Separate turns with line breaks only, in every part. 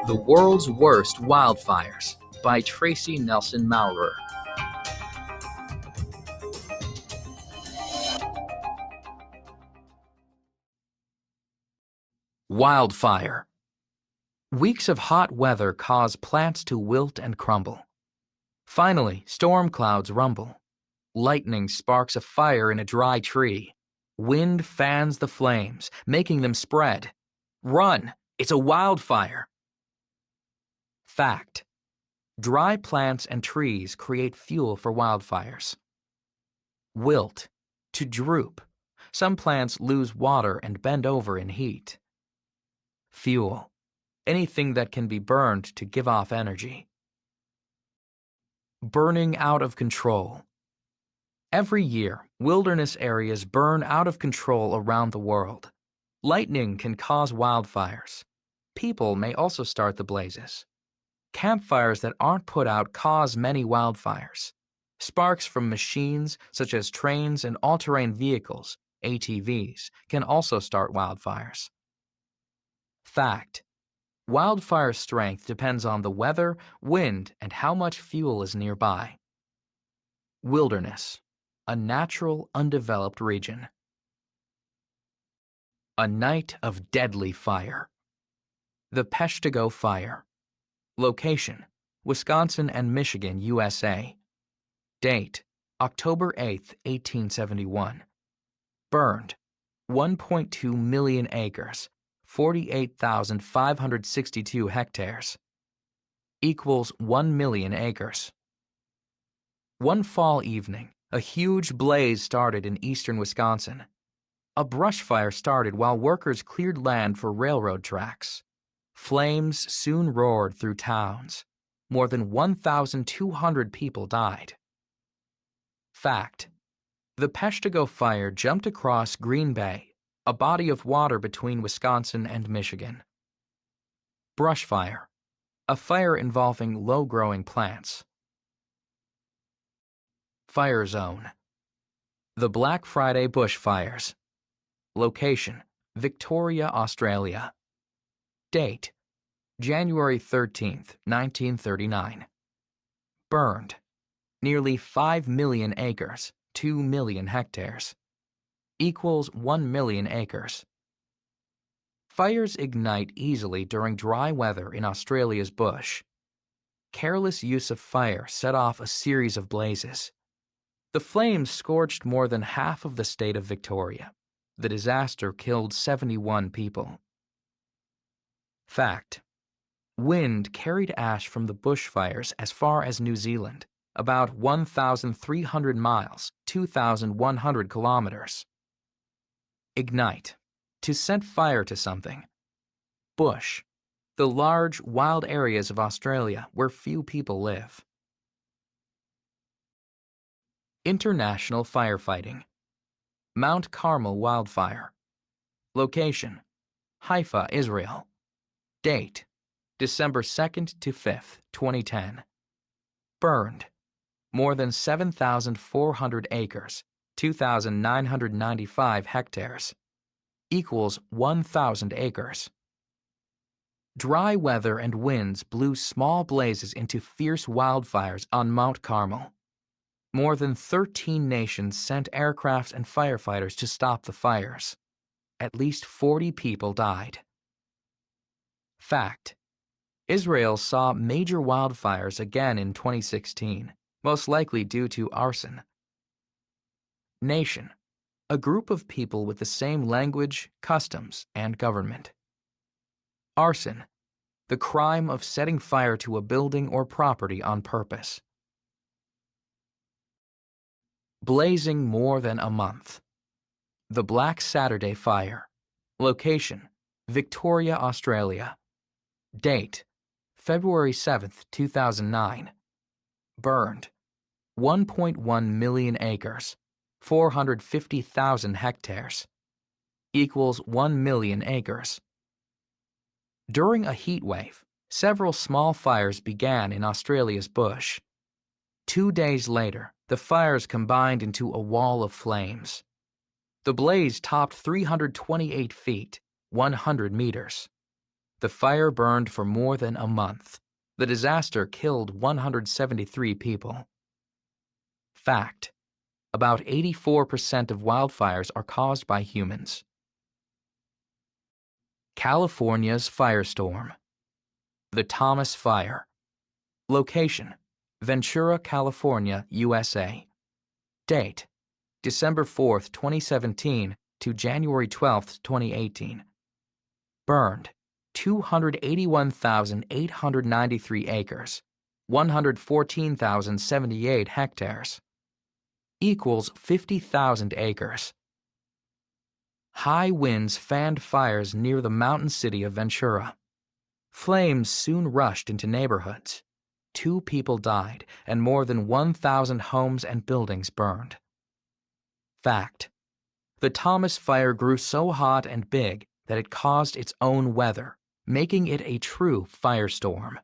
The World's Worst Wildfires by Tracy Nelson Maurer. Wildfire. Weeks of hot weather cause plants to wilt and crumble. Finally, storm clouds rumble. Lightning sparks a fire in a dry tree. Wind fans the flames, making them spread. Run! It's a wildfire! Fact: dry plants and trees create fuel for wildfires. Wilt. To droop. Some plants lose water and bend over in heat. Fuel. Anything that can be burned to give off energy. Burning out of control. Every year, wilderness areas burn out of control around the world. Lightning can cause wildfires. People may also start the blazes. Campfires that aren't put out cause many wildfires. Sparks from machines such as trains and all-terrain vehicles, ATVs, can also start wildfires. Fact: wildfire strength depends on the weather, wind, and how much fuel is nearby. Wilderness. A natural, undeveloped region. A night of deadly fire. The Peshtigo Fire. Location: Wisconsin and Michigan, USA. Date: October 8, 1871. Burned: 1.2 million acres, 48,562 hectares. Equals 1 million acres. One fall evening, a huge blaze started in eastern Wisconsin. A brush fire started while workers cleared land for railroad tracks. Flames soon roared through towns. More than 1,200 people died. Fact: the Peshtigo Fire jumped across Green Bay, a body of water between Wisconsin and Michigan. Brush fire. A fire involving low-growing plants. Fire zone. The Black Friday bushfires. Location: Victoria, Australia. Date: January 13, 1939. Burned: nearly 5 million acres, 2 million hectares. Equals 1 million acres. Fires ignite easily during dry weather in Australia's bush. Careless use of fire set off a series of blazes. The flames scorched more than half of the state of Victoria. The disaster killed 71 people. Fact: wind carried ash from the bushfires as far as New Zealand, about 1,300 miles, 2,100 kilometers. Ignite. To set fire to something. Bush. The large, wild areas of Australia where few people live. International firefighting. Mount Carmel wildfire. Location: Haifa, Israel. Date: December 2nd to 5th, 2010. Burned: more than 7,400 acres, 2,995 hectares. Equals 1,000 acres. Dry weather and winds blew small blazes into fierce wildfires on Mount Carmel. More than 13 nations sent aircraft and firefighters to stop the fires. At least 40 people died. Fact: Israel saw major wildfires again in 2016, most likely due to arson. Nation: a group of people with the same language, customs, and government. Arson: the crime of setting fire to a building or property on purpose. Blazing more than a month. The Black Saturday Fire. Location: Victoria, Australia. Date: February 7, 2009. Burned: 1.1 million acres, 450,000 hectares. Equals 1 million acres. During a heat wave, several small fires began in Australia's bush. 2 days later, the fires combined into a wall of flames. The blaze topped 328 feet, 100 meters. The fire burned for more than a month. The disaster killed 173 people. Fact: about 84% of wildfires are caused by humans. California's firestorm. The Thomas Fire. Location: Ventura, California, USA. Date: December 4, 2017 to January 12, 2018. Burned: 281,893 acres, 114,078 hectares. Equals 50,000 acres. High winds fanned fires near the mountain city of Ventura. Flames soon rushed into neighborhoods. 2 people died and more than 1,000 homes and buildings burned. Fact: the Thomas Fire grew so hot and big that it caused its own weather, making it a true firestorm.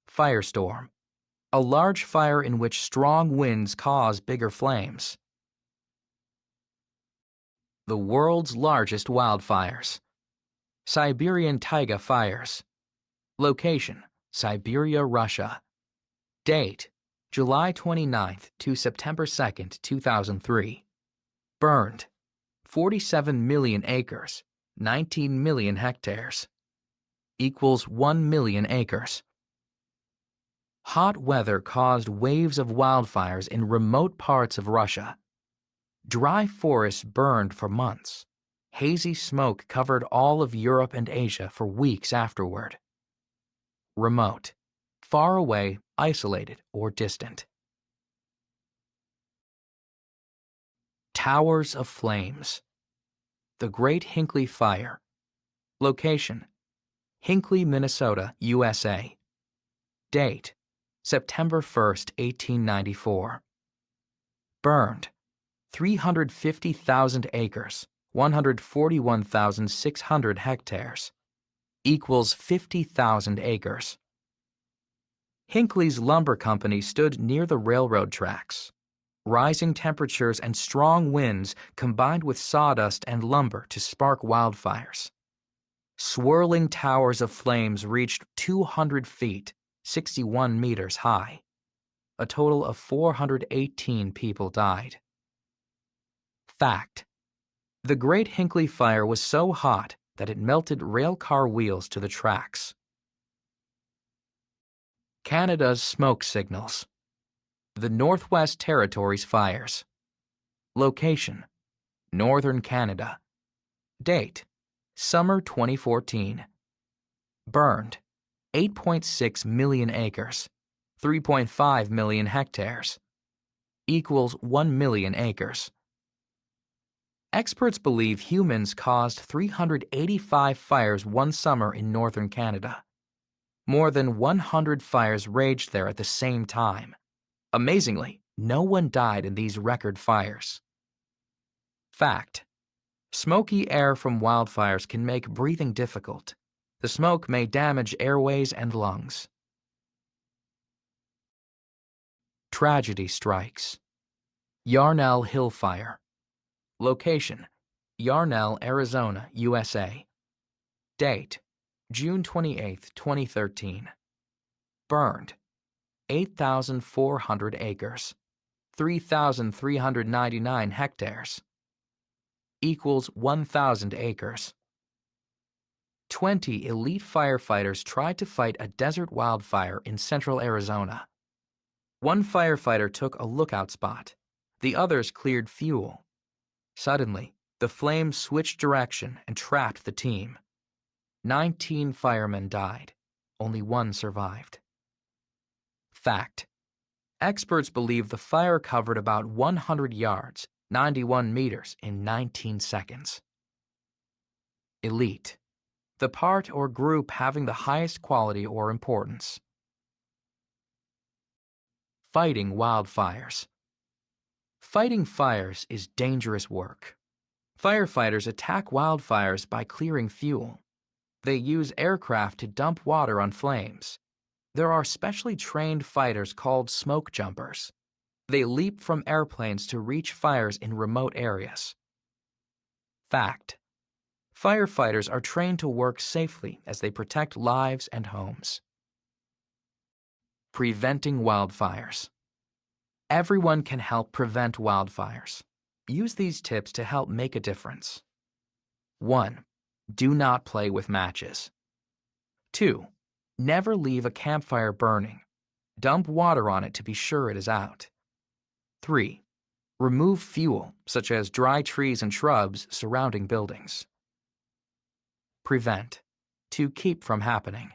Firestorm: a large fire in which strong winds cause bigger flames. The world's largest wildfires. Siberian Taiga fires. Location: Siberia, Russia. Date: July 29 to September 2, 2003. Burned: 47 million acres, 19 million hectares. Equals 1 million acres. Hot weather caused waves of wildfires in remote parts of Russia. Dry forests burned for months. Hazy smoke covered all of Europe and Asia for weeks afterward. Remote: far away, isolated, or distant. Towers of flames. The Great Hinckley Fire. Location: Hinckley, Minnesota, USA. Date: September 1, 1894. Burned: 350,000 acres, 141,600 hectares. Equals 50,000 acres. Hinckley's lumber company stood near the railroad tracks. Rising temperatures and strong winds combined with sawdust and lumber to spark wildfires. Swirling towers of flames reached 200 feet, 61 meters high. A total of 418 people died. Fact: the Great Hinckley Fire was so hot that it melted railcar wheels to the tracks. Canada's smoke signals. The Northwest Territories fires. Location: Northern Canada. Date: Summer 2014. Burned: 8.6 million acres, 3.5 million hectares. Equals 1 million acres. Experts believe humans caused 385 fires one summer in northern Canada. More than 100 fires raged there at the same time. Amazingly, no one died in these record fires. Fact: smoky air from wildfires can make breathing difficult. The smoke may damage airways and lungs. Tragedy strikes. Yarnell Hill Fire. Location: Yarnell, Arizona, USA. Date: June 28, 2013. Burned: 8,400 acres, 3,399 hectares. Equals 1,000 acres. 20 elite firefighters tried to fight a desert wildfire in central Arizona. One firefighter took a lookout spot. The others cleared fuel. Suddenly, the flames switched direction and trapped the team. 19 firemen died. Only 1 survived. Fact: experts believe the fire covered about 100 yards, 91 meters, in 19 seconds. Elite: the part or group having the highest quality or importance. Fighting wildfires. Fighting fires is dangerous work. Firefighters attack wildfires by clearing fuel. They use aircraft to dump water on flames. There are specially trained fighters called smoke jumpers. They leap from airplanes to reach fires in remote areas. Fact: Firefighters are trained to work safely as they protect lives and homes. Preventing wildfires. Everyone can help prevent wildfires. Use these tips to help make a difference. 1. Do not play with matches. 2. Never leave a campfire burning. Dump water on it to be sure it is out. 3. Remove fuel, such as dry trees and shrubs surrounding buildings. Prevent. To keep from happening.